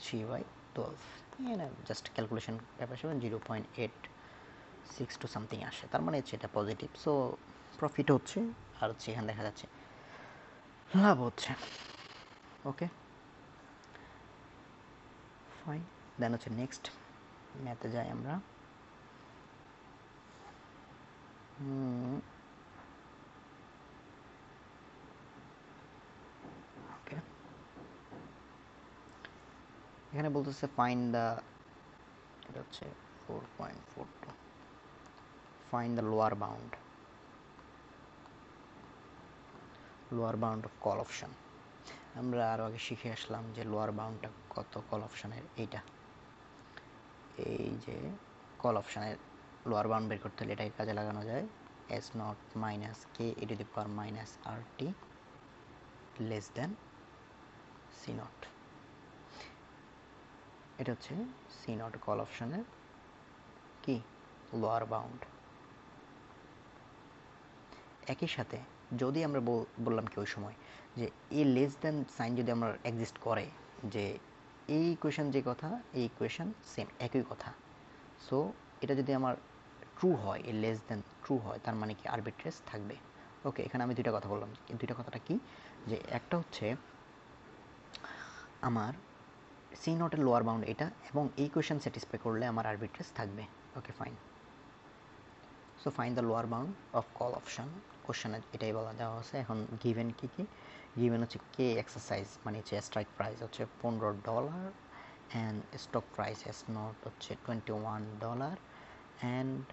3/12, এখানে জাস্ট ক্যালকুলেশন ব্যাপার 0.862 সামথিং আসে, তার মানে হচ্ছে এটা পজিটিভ। সো প্রফিট হচ্ছে আর হচ্ছে এখানে দেখা যাচ্ছে লাভ হচ্ছে। ওকে ফাইন, দেন হচ্ছে নেক্সট ম্যাথে যাই আমরা। ওকে, এখানে বলতেছে ফাইন্ড দ্য, এটা হচ্ছে 4.42, find the lower bound of call option. আমরা আরও আগে শিখে আসলাম যে লোয়ার বাউন্ডটা কত কল অপশনের, এই যে কল অপশনের লোয়ার বাউন্ড বের করতে হলে এটাই কাজে লাগানো যায়, S not minus K E to the power minus R T less than C naught. এটা হচ্ছে সি নট কল অপশনের কি লোয়ার বাউন্ড। একই সাথে যদি আমরা বললাম কি ওই সময় যে এ লেস দেন সাইন যদি আমরা এক্সিস্ট করে, যে এই ইকুয়েশন যে কথা এই ইকুয়েশন সেম একই কথা, সো এটা যদি আমার ট্রু হয়, এ লেস দেন ট্রু হয়, তার মানে কি আরবিট্রেস থাকবে। ওকে, এখানে আমি দুইটা কথা বললাম, দুইটা কথাটা কি, যে একটা হচ্ছে আমার সি নটের লোয়ার বাউন্ড এটা, এবং এই কোয়েশন স্যাটিসফাই করলে আমার আরবিট্রেস থাকবে। Okay fine. So fine the lower bound of call option, কোশ্চেনে এটাই বলা দেওয়া আছে। এখন গিভেন কি কি, গিভেন হচ্ছে কে এক্সারসাইজ মানে হচ্ছে স্ট্রাইক প্রাইস হচ্ছে $15 and stock price S not হচ্ছে $21 and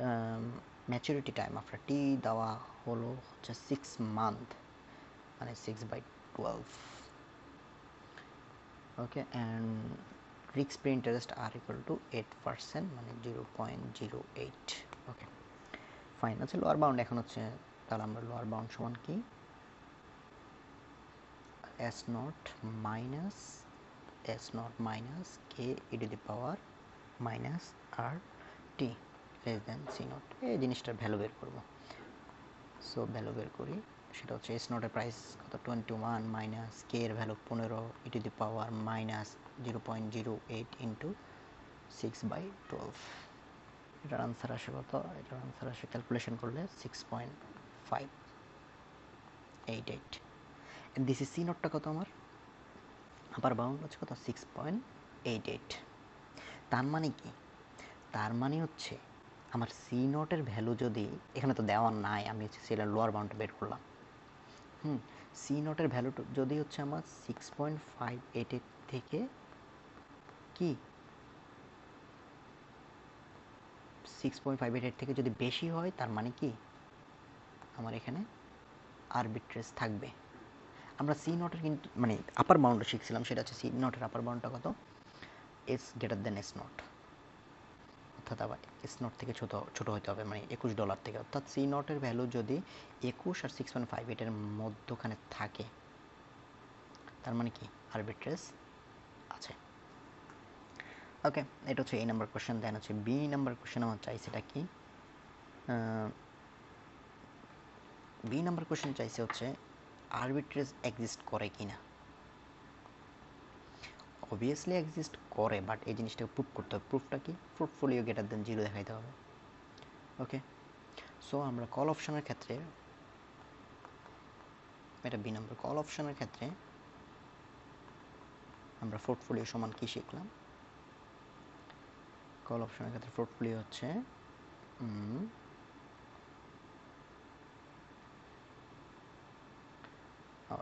maturity time after T দেওয়া হলো হচ্ছে 6 মান্থ মানে 6/12। Okay, and risk free interest R equal to 8% মানে 0.08। Okay fine. আচ্ছা লোয়ার বাউন্ড এখন হচ্ছে, তাহলে আমরা লোয়ার বাউন্ড সমান কি S not minus K E to the power minus R T less than C not, এই জিনিসটার ভ্যালু বের করবো। সো ভ্যালু বের করি, সেটা হচ্ছে এস নটের প্রাইস কত 21 মাইনাস কে এর value 15 E to the power minus 0.08 into 6/12। এটার আনসার আসে কত, এটার আনসার আসে ক্যালকুলেশন করলে 6.588। দিস ইজ সি নটটা কত আমার, আপার বাউন্ড হচ্ছে কত 6.88। তার মানে কি, তার মানে হচ্ছে আমার সি নটের ভ্যালু যদি, এখানে তো দেওয়া নাই, আমি হচ্ছে সেটার লোয়ার বাউন্ডটা বের করলাম। সি নটের ভ্যালু যদি হচ্ছে আমার 6.588 থেকে কি 6.588 থেকে যদি বেশি হয়, তার মানে কি আমার এখানে আরবিট্রেস থাকবে। আমরা সি নটের কিন্তু মানে আপার বাউন্ডটা শিখছিলাম, সেটা হচ্ছে সি নটের আপার বাউন্ডটা কত, S greater than S not, অর্থাৎ আবার এস নট থেকে ছোট হতে হবে, মানে $21 থেকে। অর্থাৎ সি নটের ভ্যালু যদি 21 আর 6.58 মধ্যখানে থাকে, তার মানে কি আরবিট্রেস আছে। ওকে, এটা হচ্ছে এই নাম্বার কোশ্চেন। দেন হচ্ছে বি নাম্বার কোশ্চেন আমার চাইছে এটা কি, বি নাম্বার কোশ্চেন চাইছে হচ্ছে আরবিট্রেজ এক্সিস্ট করে কি না। অবভিয়াসলি এক্সিস্ট করে, বাট এই জিনিসটাকে প্রুফ করতে হবে। প্রুফটা কি, পোর্টফোলিও গ্রেটার দেন 0 দেখাইতে হবে। ওকে, সো আমরা কল অপশনের ক্ষেত্রে, এটা বি নাম্বার কল অপশনের ক্ষেত্রে আমরা পোর্টফোলিও সমান কি শিখলাম, কল অপশনের ক্ষেত্রে পোর্টফোলিও হচ্ছে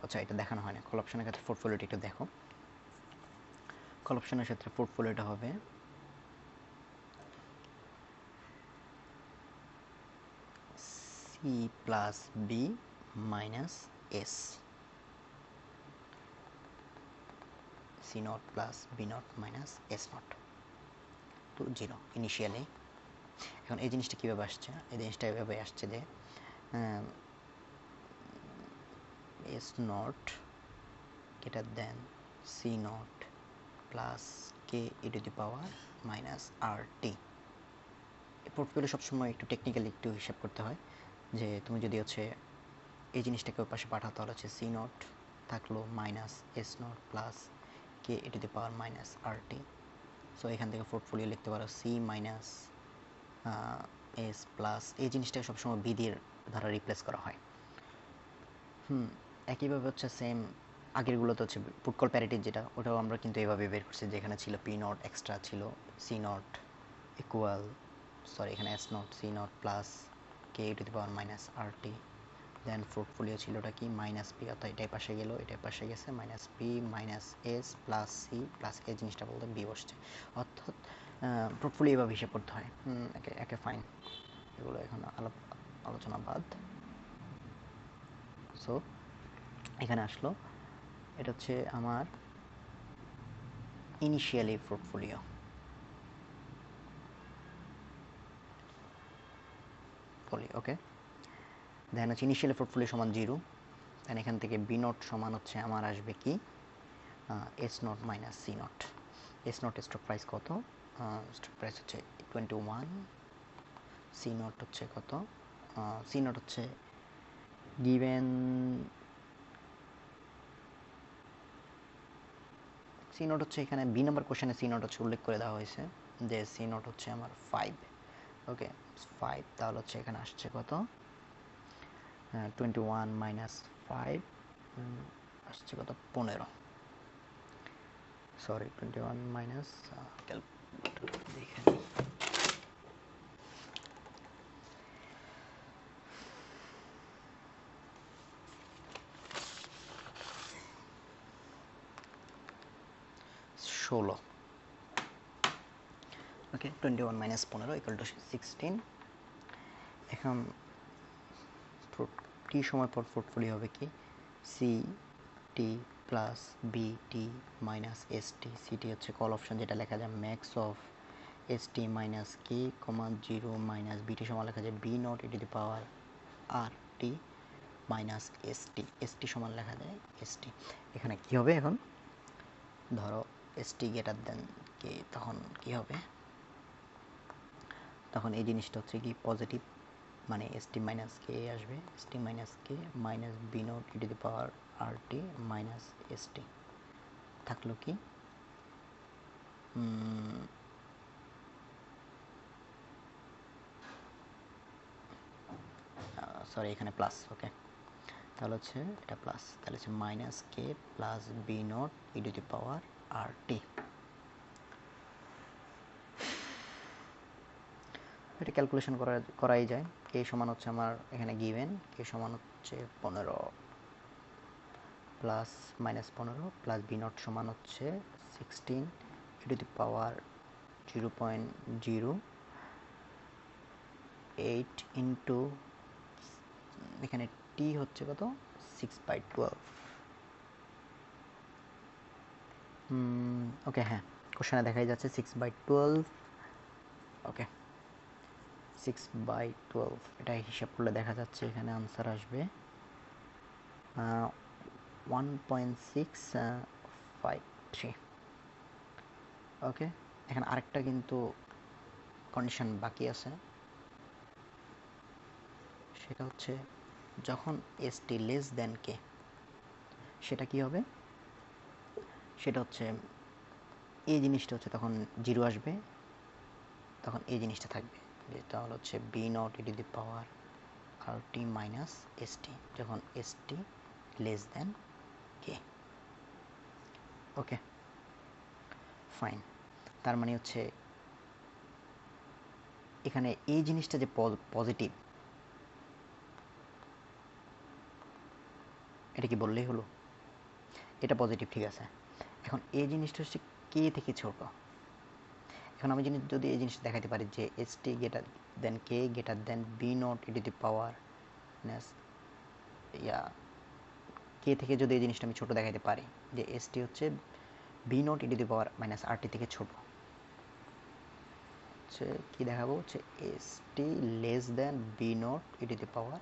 আচ্ছা এটা দেখানো হয় না, কল অপশনের ক্ষেত্রে পোর্টফোলিওটা একটু দেখো। কল অপশনের ক্ষেত্রে পোর্টফোলিওটা হবে C plus B minus S, C not plus B naught minus S naught to 0 initially. এখন এই জিনিসটা কীভাবে আসছে, এই জিনিসটা এভাবে আসছে যে S not greater than C not plus K E to the power minus R T. Portfolio সবসময় একটু টেকনিক্যালি একটু হিসাব করতে হয়, যে তুমি যদি হচ্ছে এই জিনিসটাকে ওই পাশে পাঠাও, তাহলে হচ্ছে সি নট থাকলো minus S not plus K E to the power minus R T. So এখান থেকে পোর্টফোলিও লিখতে পারো সি মাইনাস এস প্লাস, এই জিনিসটাকে সবসময় বি দিয়ে দ্বারা রিপ্লেস করা হয়। একইভাবে হচ্ছে সেম আগেরগুলোতে হচ্ছে পুটকল প্যারিটির যেটা, ওটাও আমরা কিন্তু এভাবে বের করছি, যেখানে ছিল পি নট এক্সট্রা ছিল সি নট ইকুয়াল, সরি এখানে S naught C not plus K E to the power minus R T. Then portfolio ছিল ওটা কি মাইনাস পি, অর্থাৎ এটাই পাশে গেল, এটাই পাশে গেছে, minus P minus S plus C plus এই জিনিসটা বলতে বি বসছে। অর্থাৎ পোর্টফোলিও এভাবে হিসাব করতে হয়। একে ফাইন, এগুলো এখন আলোচনা বাদ। সো এখানে আসলো, এটা হচ্ছে আমার ইনিশিয়ালি পোর্টফোলিও। পোর্টফোলিও, ওকে। দেন হচ্ছে ইনিশিয়াল পোর্টফোলিও সমান 0, দেন এখান থেকে বি নট সমান হচ্ছে আমার আসবে কি S not minus C naught. S naught stock price কত? স্টক প্রাইস হচ্ছে 21, সি নট হচ্ছে কত? সি নট হচ্ছে গিভেন, সি নট হচ্ছে এখানে বি নাম্বার কোশ্চেনে সি নট হচ্ছে উল্লেখ করে দেওয়া হয়েছে যে সি নট হচ্ছে আমার 5, ওকে 5, তাহলে হচ্ছে এখানে আসছে কত? 21 মাইনাস 5 আসছে কত? 15, সরি 21 মাইনাস দেখে নিই, ষোলো, ওকে 21 মাইনাস 15 ইকুয়াল টু 16। এখন টি সময় পর পোর্টফোলিও হবে কি C T plus B T minus S T. C T হচ্ছে কল অপশন, যেটা লেখা যায় max of S T minus K comma 0 minus B T সমান লেখা যায় B not E to the power R T minus S T. S T সমান লেখা যায় এস টি। এখানে কী হবে? এখন ধরো এস টি গ্রেটার দেন কে, তখন কী হবে? তখন এই জিনিসটা হচ্ছে কি পজিটিভ, মানে এস টি মাইনাস কে আসবে, S T minus K minus B not E to the power R T minus S T. থাকলো কি সরি এখানে প্লাস, ওকে তাহলে হচ্ছে এটা প্লাস, তাহলে হচ্ছে minus K plus B not E to the power R T. এটা ক্যালকুলেশন করাই যায়। কে সমান হচ্ছে আমার এখানে গিভেন, কে সমান হচ্ছে 15 plus minus 15 plus B naught সমান হচ্ছে 16 ই টু দি পাওয়ার 0.08 ইন্টু এখানে টি হচ্ছে কত 6/12। ওকে হ্যাঁ, কোশ্চেনে দেখাই যাচ্ছে 6/12, ওকে 6/12 এটা হিসাব করলে দেখা যাচ্ছে এখানে আনসার আসবে 1.653। ওকে, এখানে আরেকটা কিন্তু কন্ডিশন বাকি আছে, সেটা হচ্ছে যখন এস টি লেস দেন কে, সেটা কি হবে? সেটা হচ্ছে এই জিনিসটা হচ্ছে তখন 0 আসবে, তখন এই জিনিসটা থাকবে, যেটা হলো হচ্ছে B not E to the power R T minus S T, যখন S T less than K. Okay fine, তার মানে হচ্ছে এখানে এই জিনিসটা যে পজিটিভ, এটা কি বললেই হলো? এটা পজিটিভ, ঠিক আছে। এখন এই জিনিসটা হচ্ছে কে থেকে ছোট। এখন আমি যদি এই জিনিসটা দেখাতে পারি যে S T greater than K greater than B not E to the power K থেকে যদি এই জিনিসটা আমি ছোট দেখাতে পারি যে এস টি হচ্ছে B not E to the power minus R T থেকে ছোট, হচ্ছে কি দেখাবো হচ্ছে S T less than B not E to the power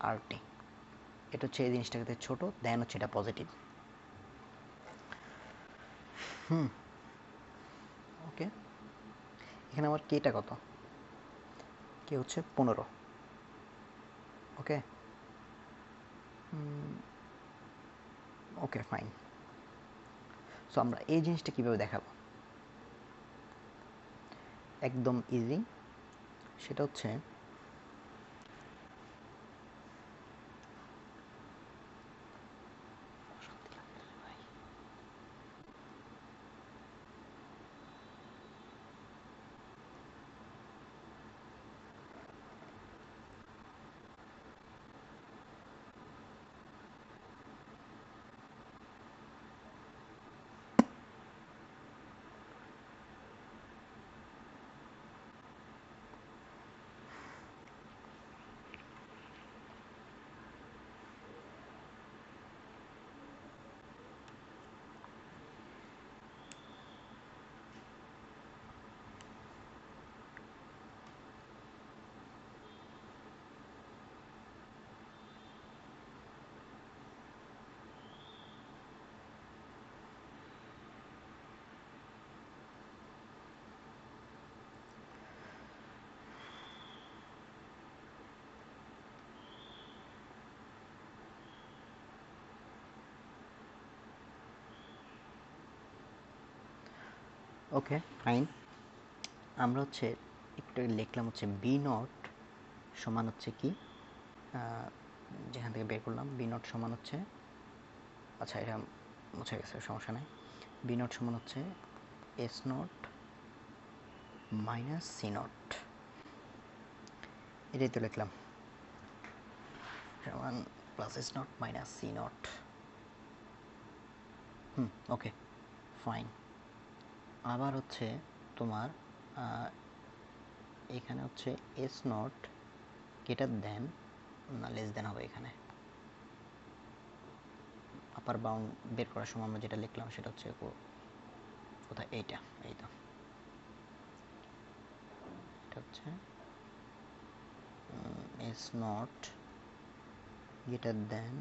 R T. এটা হচ্ছে এই জিনিসটাকে ছোট, দেন হচ্ছে এটা পজিটিভ। ওকে, এখানে আমার কেটা কত? কে হচ্ছে 15, ওকে ওকে ফাইন। সো আমরা এই জিনিসটা কীভাবে দেখাবো? একদম ইজি, সেটা হচ্ছে ওকে ফাইন। আমরা হচ্ছে একটু লিখলাম হচ্ছে বি নট সমান হচ্ছে কি, যেখান থেকে বের করলাম বি নট সমান হচ্ছে, আচ্ছা এটা মুছে গেছে সমস্যা নেই, বি নট সমান হচ্ছে S not minus C naught, এটাই তো লিখলাম, সমান plus S not minus C naught. Okay fine. আবার হচ্ছে তোমার এখানে হচ্ছে এস নট গ্রেটার দেন না লেস দেন হবে এখানে, আপার বাউন্ড বের করার সময় আমরা যেটা লিখলাম সেটা হচ্ছে কোথায়, এইটা, এই তো এটা হচ্ছে S not greater than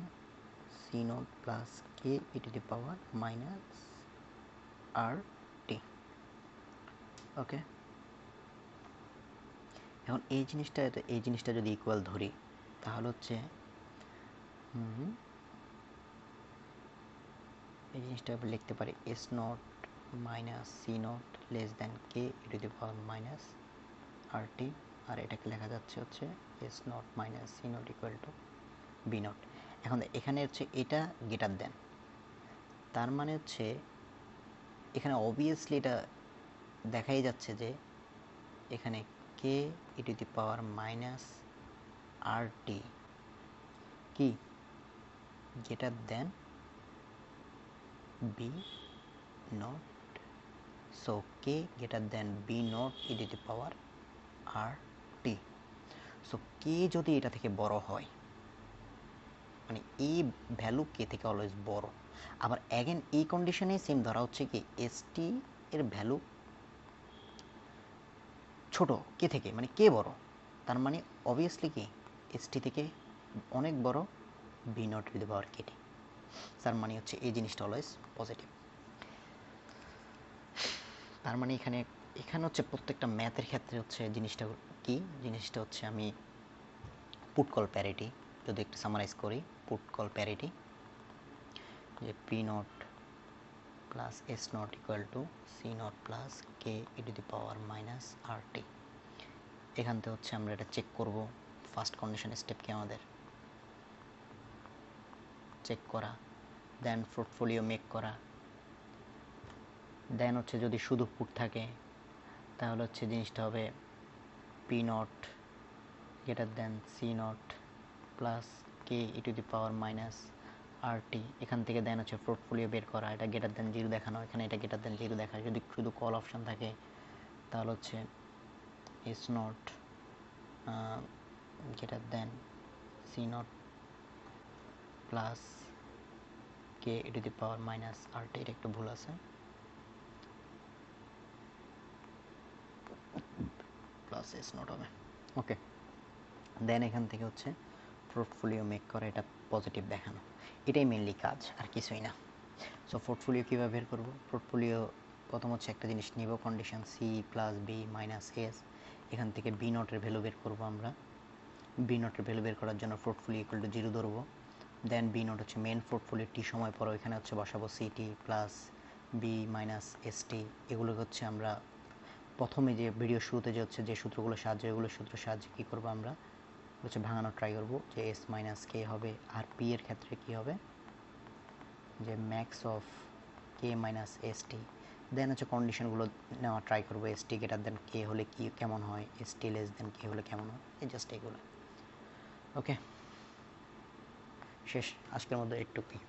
C not plus K E to the power minus R T. Okay, এখন এই জিনিসটা যদি ইকুয়াল ধরি তাহলে হচ্ছে এই জিনিসটা লিখতে পারি S not minus C not less than K E to the power minus R T, আর এটাকে লেখা যাচ্ছে হচ্ছে S not minus C not equal to B not. এখন এখানে হচ্ছে এটা গ্রেটার দেন, তার মানে হচ্ছে এখানে অবভিয়াসলি এটা দেখাই যাচ্ছে যে এখানে কে ই to the power minus R T কি greater than B not, so K greater than B not E to the power R T. So K যদি এটা থেকে বড় হয়, মানে এই ভ্যালু কে থেকে অলওয়েজ বড়, আবার অ্যাগেন এই কন্ডিশনে সেম ধরা হচ্ছে কি এস টি এর ভ্যালু ছোট কে থেকে, মানে কে বড়, তার মানে অবভিয়াসলি কি এস টি থেকে অনেক বড় B naught to the power কে টি, তার মানে হচ্ছে এই জিনিসটা অলওয়েজ পজিটিভ। তার মানে এখানে এখানে হচ্ছে প্রত্যেকটা ম্যাথের ক্ষেত্রে হচ্ছে জিনিসটা কি, জিনিসটা হচ্ছে আমি পুট কল প্যারিটি যদি একটু সামারাইজ করি, পুট কল প্যারিটি যে P not plus S not equal to C not plus K E to the power minus R T. এখান থেকে হচ্ছে আমরা এটা চেক করব, ফার্স্ট কন্ডিশন স্টেপ কি আমাদের চেক করা, দেন পোর্টফোলিও মেক করা, দেন হচ্ছে যদি শুধু পুট থাকে তাহলে হচ্ছে জিনিসটা হবে P not greater than C not plus K E to the power minus R T. এখান থেকে দেন হচ্ছে পোর্টফোলিও বের করা, এটা গ্রেটার দেন জিরো দেখানো, এখানে এটা গ্রেটার দেন জিরো দেখা, যদি শুধু কল অপশন থাকে তাহলে হচ্ছে S not greater than C not plus K E to the power minus R T, এটা একটু ভুল আছে, প্লাস এস নট হবে। ওকে, দেন এখান থেকে হচ্ছে পোর্টফোলিও মেক করা, এটা পজিটিভ দেখানো, এটাই মেনলি কাজ আর কিছুই না। সো পোর্টফোলিও কীভাবে বের করবো, পোর্টফোলিও প্রথম হচ্ছে একটা জিনিস নিব, condition C plus B minus S, এখান থেকে বি নটের ভ্যালু বের করবো আমরা, বি নটের ভ্যালু বের করার জন্য পোর্টফোলিও ইকুয়াল টু জিরো ধরবো, দেন বি নট হচ্ছে মেন পোর্টফোলিও টি সময় পর এখানে হচ্ছে বসাবো C T plus B minus S T. এগুলো হচ্ছে আমরা প্রথমে যে ভিডিও শুরুতে যে হচ্ছে যে সূত্রগুলো সাহায্যে, এগুলো সূত্র সাহায্যে কী করবো আমরা হচ্ছে ভাঙানোর ট্রাই করবো, যে এস মাইনাস কে হবে, আর পি এর ক্ষেত্রে কী হবে যে max of K minus S T, then হচ্ছে কন্ডিশনগুলো নেওয়া ট্রাই করবো, এস টি গ্রেটার দেন কে হলে কি কেমন হয়, এস টি লেস দেন কে হলে কেমন হয়, এই জাস্ট এগুলো। ওকে, শেষ আজকের মধ্যে একটুকুই।